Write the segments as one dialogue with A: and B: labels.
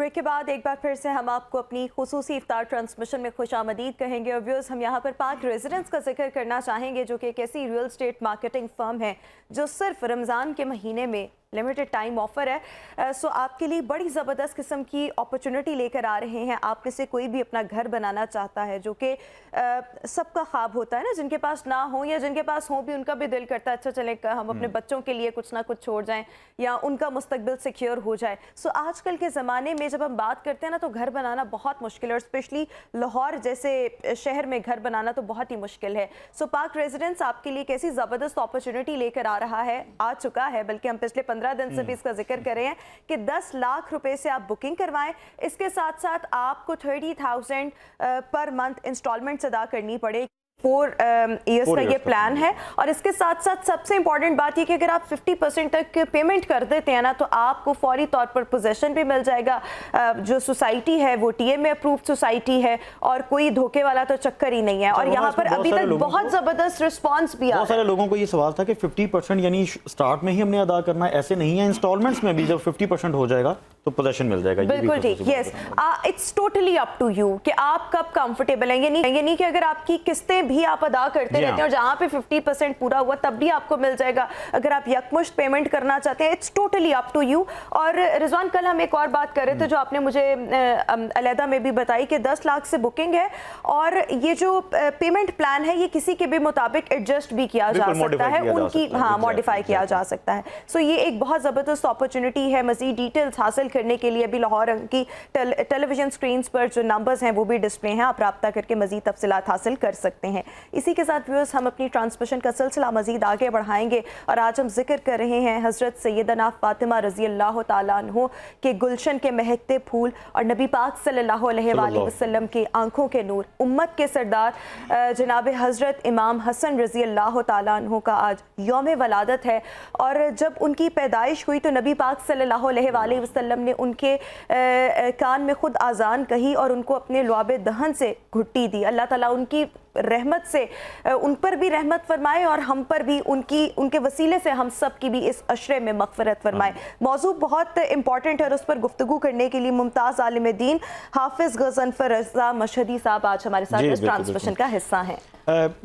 A: Break के बाद एक बार फिर से हम आपको अपनी खुसूसी इफ्तार ट्रांसमिशन में खुशामदीद कहेंगे। और व्यूअर्स, हम यहाँ पर पाक रेजिडेंस का जिक्र करना चाहेंगे जो कि एक ऐसी रियल स्टेट मार्केटिंग फर्म है जो सिर्फ रमज़ान के महीने में लिमिटेड टाइम ऑफर है। सो आपके लिए बड़ी ज़बरदस्त किस्म की अपॉर्चुनिटी लेकर आ रहे हैं। आप में से कोई भी अपना घर बनाना चाहता है, जो कि सबका ख्वाब होता है ना, जिनके पास ना हो या जिनके पास हो भी उनका भी दिल करता है अच्छा चले हम अपने बच्चों के लिए कुछ ना कुछ छोड़ जाएं या उनका मुस्तकबिल सिक्योर हो जाए। सो आजकल के ज़माने में जब हम बात करते हैं ना, तो घर बनाना बहुत मुश्किल है, और स्पेशली लाहौर जैसे शहर में घर बनाना तो बहुत ही मुश्किल है। सो पाक रेजिडेंस आपके लिए कैसी ज़बरदस्त अपॉर्चुनिटी लेकर आ रहा है, आ चुका है, बल्कि हम पिछले 15 दिन से भी इसका जिक्र कर रहे हैं कि 10 लाख रुपए से आप बुकिंग करवाएं। इसके साथ साथ आपको 30,000 पर मंथ इंस्टॉलमेंट्स अदा करनी पड़े। 4 इयर्स का ये प्लान है। और इसके साथ साथ सबसे इंपॉर्टेंट बात ये कि अगर आप 50% तक पेमेंट कर देते हैं ना, तो आपको फौरी तौर पर पोजेशन भी मिल जाएगा। जो सोसाइटी है वो टीएमए अप्रूव्ड सोसाइटी है और कोई धोखे वाला तो चक्कर ही नहीं है। और यहाँ पर अभी तक बहुत जबरदस्त रिस्पॉन्स भी आ रहा है।
B: बहुत सारे लोगों को ये सवाल था कि 50% यानी स्टार्ट में ही हमने अदा करना है, ऐसे नहीं है, इंस्टॉलमेंट्स में भी जब 50% हो जाएगा तो पोजेशन मिल जाएगा।
A: बिल्कुल ठीक, yes, it's totally up to you कि आप कब कंफर्टेबल हैं। ये नहीं कि अगर आपकी किस्तें भी आप अदा करते रहते हैं और जहां पे 50% पूरा हुआ तब भी आपको मिल जाएगा। अगर आप यकमुश्त पेमेंट करना चाहते हैं, it's totally up to you. और रिजवान, कल हम एक और बात कर रहे थे जो आपने मुझे अलहदा में भी बताई कि 10 लाख से बुकिंग है, और ये जो पेमेंट प्लान है ये किसी के भी मुताबिक एडजस्ट भी किया जा सकता है, उनकी मॉडिफाई किया जा सकता है। सो ये एक बहुत ज़बरदस्त अपॉर्चुनिटी है। मज़ीद डिटेल्स हासिल करने के लिए अभी लाहौर की टेलीविजन स्क्रीन पर जो नंबर्स हैं वो भी डिस्प्ले हैं, आप रब्ता करके मज़ीद तफसीलात हासिल कर सकते हैं। इसी के साथ व्यूअर्स, हम अपनी ट्रांसमिशन का सिलसिला मज़ीद आगे बढ़ाएंगे और आज हम जिक्र कर रहे हैं हज़रत सैयदना फ़ातिमा रज़ी अल्लाह तआला अन्हो के गुलशन के महकते फूल और नबी पाक सल्लल्लाहु अलैहि वसल्लम के आंखों के नूर, उम्मत के सरदार जनाब हज़रत इमाम हसन रज़ी अल्लाह तआला अन्हो का आज यौम वलादत है। और जब उनकी पैदाइश हुई तो नबी पाक सल्लल्लाहु अलैहि वसल्लम ने उनके कान में खुद आज़ान कही और उनको अपने लुआब दहन से घुट्टी दी। अल्लाह ताला उनकी रहमत से उन पर भी रहमत फरमाए और हम पर भी उनके वसीले से हम सब की भी इस अशरे में मग़फ़िरत फरमाए। मौजू बहुत इंपॉर्टेंट है और उस पर गुफ्तगू करने के लिए मुमताज़ आलिम दीन हाफिज़ गज़नफ़र रज़ा मशहदी साहब आज हमारे साथ इस ट्रांसमिशन का हिस्सा हैं।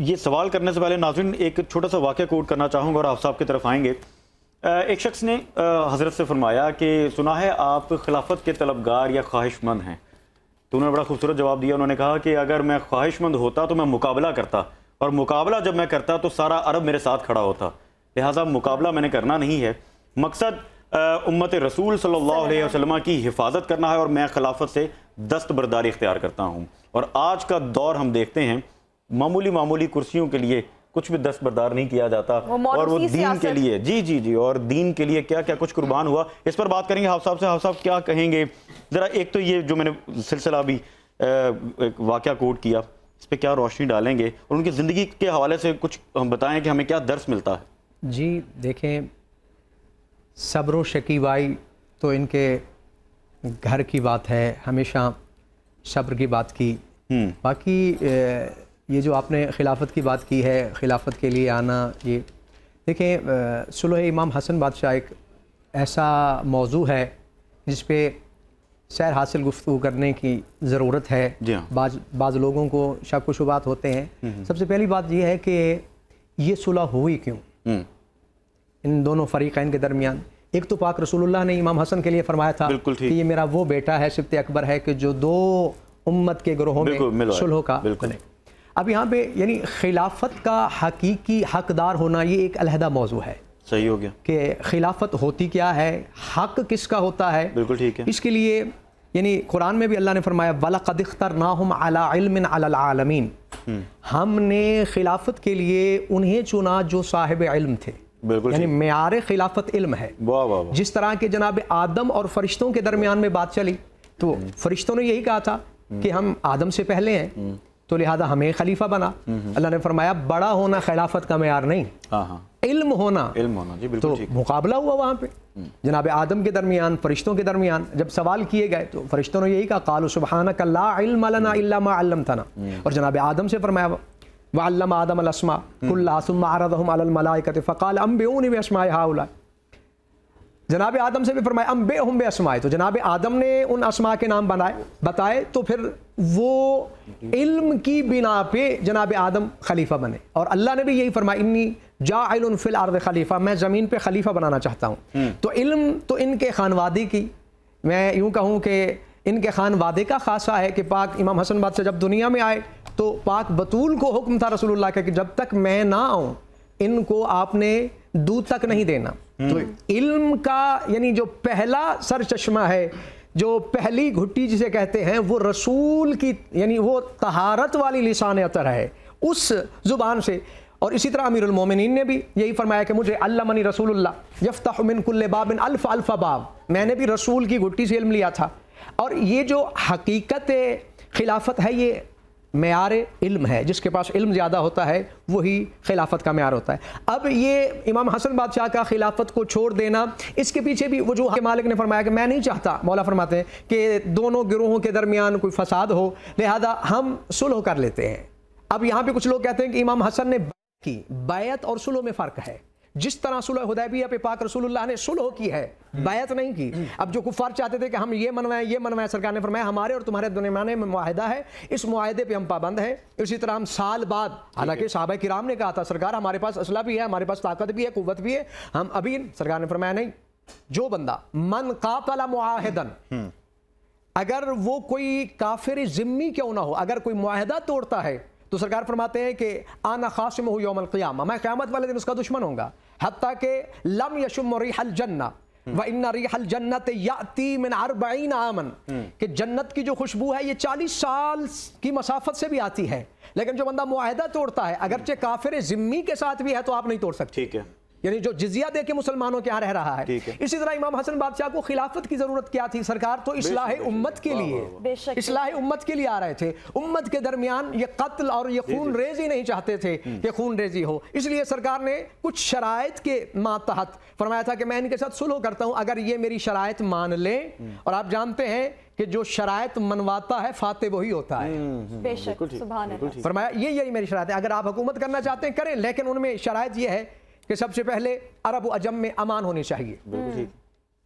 B: ये सवाल करने से पहले नाज़रीन एक छोटा सा वाक़या कोट करना चाहूँगा और आप साहब की तरफ आएंगे। एक शख्स ने हज़रत से फरमाया कि सुना है आप खिलाफत के तलबगार या ख्वाहिशमंद हैं। तो उन्होंने बड़ा खूबसूरत जवाब दिया। उन्होंने कहा कि अगर मैं ख्वाहिशमंद होता तो मैं मुकाबला करता, और मुकाबला जब मैं करता तो सारा अरब मेरे साथ खड़ा होता। लिहाजा मुकाबला मैंने करना नहीं है, मकसद उम्मत रसूल सल्लल्लाहु अलैहि वसल्लम की हिफाजत करना है, और मैं खिलाफत से दस्तबरदारी इख्तियार करता हूँ। और आज का दौर हम देखते हैं मामूली कुर्सियों के लिए कुछ भी दस्तबरदार नहीं किया जाता, और वो दीन के लिए जी और दीन के लिए क्या क्या कुछ कुर्बान हुआ। इस पर बात करेंगे हाफ़ साहब से। हाफ़ साहब क्या कहेंगे ज़रा, एक तो ये जो मैंने सिलसिला अभी एक वाक़या कोट किया, इस पर क्या रोशनी डालेंगे, और उनकी ज़िंदगी के हवाले से कुछ हम बताएं कि हमें क्या दर्स मिलता है।
C: जी देखें, सब्र व शकीबाई तो इनके घर की बात है, हमेशा सब्र की बात की। बाकी ये जो आपने खिलाफत की बात की है, खिलाफत के लिए आना, ये देखें सुलह इमाम हसन बादशाह एक ऐसा मौजू है जिस पे सैर हासिल गुफ्तगू करने की ज़रूरत है। बाज़ लोगों को शक व शुबात होते हैं। सबसे पहली बात यह है कि ये सुलह हुई क्यों इन दोनों फ़रीक़ैन के दरमियान। एक तो पाक रसूलुल्लाह ने इमाम हसन के लिए फरमाया था कि ये मेरा वो बेटा है, सिब्त अकबर है, कि जो 2 उम्मत के ग्रोहों में सुलह का बने। अब यहाँ पे यानी खिलाफत का हकीकी हकदार होना ये एक अलहदा मौजू है।
B: सही हो गया
C: कि खिलाफत होती क्या है, हक किसका होता है।
B: बिल्कुल ठीक है।
C: इसके लिए यानी कुरान में भी अल्लाह ने फरमाया वलक़द इख्तरनाहुम अला इल्मिन अलल आलमीन, हमने खिलाफत के लिए उन्हें चुना जो साहिब इल्म थे। यानी मेयार खिलाफत इल्म है। जिस तरह के जनाब आदम और फरिश्तों के दरमियान में बात चली तो फरिश्तों ने यही कहा था कि हम आदम से पहले हैं, तो लिहाजा हमें खलीफा बना। अल्लाह ने फरमाया बड़ा होना खिलाफत का मेयार नहीं, इल्म होना
B: जी, बिल्कुल
C: तो
B: ठीक।
C: मुकाबला हुआ वहाँ पे जनाब आदम के दरमियान, फरिश्तों के दरमियान। जब सवाल किए गए तो फरिश्तों ने यही कहा क़ालू सुब्हानक ला इल्म लना इल्ला मा अल्लमतना। और जनाब आदम से फरमाया वअल्लम आदम अल अस्मा कुल्ला सुम्मा अरदहुम अलल मलाइकति फ़क़ाल अंबिऊनी बिअस्माइ हाउला। जनाब आदम से भी फरमाया अम्बेहुम बिअस्माए, तो जनाब आदम ने उन अस्मा के नाम बताए, तो फिर वो इल्म की बिना पे जनाब आदम खलीफा बने। और अल्लाह ने भी यही फरमाया इन्नी जाइलुन फिल अर्द खलीफा, मैं ज़मीन पे खलीफा बनाना चाहता हूँ। तो इल्म तो इनके खानवादी की, मैं यूँ कहूँ कि इनके खानवादे का खासा है कि पाक इमाम हसन बादशाह जब दुनिया में आए तो पाक बतूल को हुक्म था रसूलुल्लाह का कि जब तक मैं ना आऊँ इनको आपने दूध तक नहीं देना। तो इल्म का यानी जो पहला सर चश्मा है, जो पहली घुट्टी जिसे कहते हैं, वो रसूल की यानी वो तहारत वाली लिसान अतर है उस ज़ुबान से। और इसी तरह अमीरुल मोमिनीन ने भी यही फरमाया कि मुझे अल्लमनी रसूलुल्लाह यफ्तहु मिन कुल्लि बाबिन अल्फ अल्फ बाब, मैंने भी रसूल की घुट्टी से इल्म लिया था। और ये जो हकीकत खिलाफत है ये मेयार इल्म है, जिसके पास इल्म ज़्यादा होता है वही खिलाफत का मेयार होता है। अब ये इमाम हसन बादशाह का खिलाफत को छोड़ देना, इसके पीछे भी वजूह के मालिक ने फरमाया कि मैं नहीं चाहता, मौला फरमाते हैं कि दोनों गिरोहों के दरमियान कोई फसाद हो, लिहाजा हम सुलह कर लेते हैं। अब यहाँ पे कुछ लोग कहते हैं कि इमाम हसन ने की बैत और सुलह में फ़र्क है। जिस तरह सुलह हुदैबिया पे पाक रसूलुल्लाह ने सुलह की है, बैत नहीं की। अब जो कुफार चाहते थे कि हम ये मनवाएं, सरकार ने फरमाया हमारे और तुम्हारे दरमियान में मुआहिदा है, इस मुआहिदे पे हम पाबंद हैं। इसी तरह हम साल बाद, हालांकि सहाबा किराम ने कहा था सरकार हमारे पास असला भी है, हमारे पास ताकत भी है, कुव्वत भी है, हम अभी, सरकार ने फरमाया नहीं, जो बंदा मन कातला मुआहिदन, अगर वो कोई काफिर जिम्मी क्यों ना हो, अगर कोई मुआहिदा तोड़ता है तो सरकार फरमाते हैं कि आना खासिम हो यौमल क़ियामा, मैं क़यामत वाले दिन उसका दुश्मन होऊंगा। हत्ता के लम यशुम रिहल जन्ना व इन्ना रिहल जन्नत याती मिन 40 आमन, कि जन्नत की जो खुशबू है ये 40 साल की मसाफत से भी आती है। लेकिन जो बंदा मुआहिदा तोड़ता है, अगरचे काफिर जिम्मी के साथ भी है, तो आप नहीं तोड़ सकते।
B: ठीक है,
C: यानी जो जिजिया दे के मुसलमानों के यहाँ रह रहा है। इसी तरह इमाम हसन बादशाह को खिलाफत की जरूरत क्या थी? सरकार तो इस्लाह उम्मत के लिए, इस्लाह उम्मत के लिए आ रहे थे। उम्मत के दरमियान ये कत्ल और ये खून रेजी नहीं चाहते थे कि खून रेजी हो, इसलिए सरकार ने कुछ शराइत के मातहत फरमाया था कि मैं इनके साथ सुलह करता हूँ अगर ये मेरी शराइत मान लें। और आप जानते हैं कि जो शराइत मनवाता है फाते वही होता है।
A: बेशक, सुभान अल्लाह।
C: फरमाया ये मेरी शराइत है, अगर आप हुकूमत करना चाहते हैं करें, लेकिन उनमें शराइत ये है कि सबसे पहले अरब व अजम में अमान होनी चाहिए।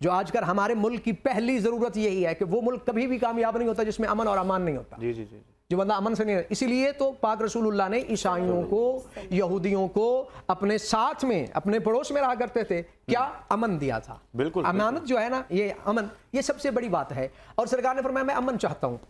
C: जो आजकल हमारे मुल्क की पहली जरूरत यही है कि वो मुल्क कभी भी कामयाब नहीं होता जिसमें अमन और अमान नहीं होता।
B: जी जी जी,
C: जो बंदा अमन से नहीं है, इसीलिए तो पाक रसूलुल्लाह ने ईसाइयों को, यहूदियों को अपने साथ में, अपने पड़ोस में रहा करते थे, क्या अमन दिया था।
B: बिल्कुल,
C: अमानत जो है ना, ये अमन, ये सबसे बड़ी बात है। और सरकार ने फरमाया मैं अमन चाहता हूँ,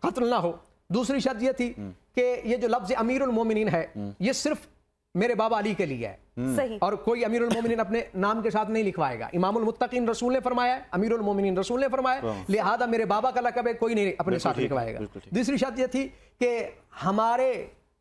C: कत्ल ना हो। दूसरी शर्त ये थी कि ये जो लफ्ज अमीरुल मोमिनीन है ये सिर्फ मेरे बाबा अली के लिए है,
A: सही।
C: और कोई अमीरुल मोमिनीन अपने नाम के साथ नहीं लिखवाएगा। इमामुल मुत्तकीन रसूल ने फरमाया, अमीरुल मोमिनीन रसूल ने फरमाया, लिहाजा मेरे बाबा का लक़ब है, कोई नहीं अपने साथ लिखवाएगा। दूसरी शर्त यह थी कि हमारे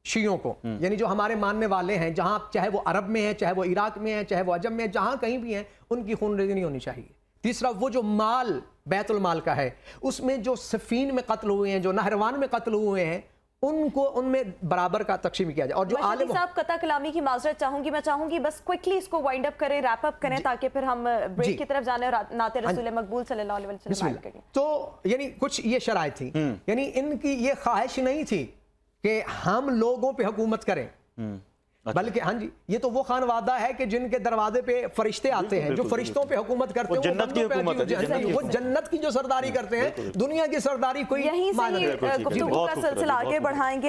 C: शियों को, यानी जो हमारे मानने वाले हैं, जहां चाहे वो अरब में है, चाहे वो इराक में है, चाहे वो अजम में है, जहां कहीं भी हैं, उनकी खूनरेज़ी नहीं होनी चाहिए। तीसरा, वो जो माल बैतुल माल का है, उसमें जो सफीन में कत्ल हुए हैं, जो नहरवान में कत्ल हुए हैं, उनको उनमें बराबर का तकसीम किया जाए। और जो आलिम
A: साहब, कता कलामी की माजरत चाहूंगी, मैं चाहूंगी बस क्विकली इसको वाइंड अप करें, रैप अप करें, ताकि फिर हम ब्रेक की तरफ जाने और नाते रसूल मकबूल सल्लल्लाहु अलैहि वसल्लम करें।
C: तो यानी कुछ ये शराइत थी, यानी इनकी ये ख्वाहिश नहीं थी कि हम लोगों पे हुकूमत करें, बल्कि हाँ जी, ये तो वो खानवादा है कि जिनके दरवाजे पे फरिश्ते आते हैं, जो फरिश्तों पे हुकूमत करते हैं,
B: जन्नत की हुकूमत है,
C: वो जन्नत की जो सरदारी करते हैं, दुनिया की सरदारी कोई।
A: यहीं से गुफ्तगू का सिलसिला आगे बढ़ाएंगे।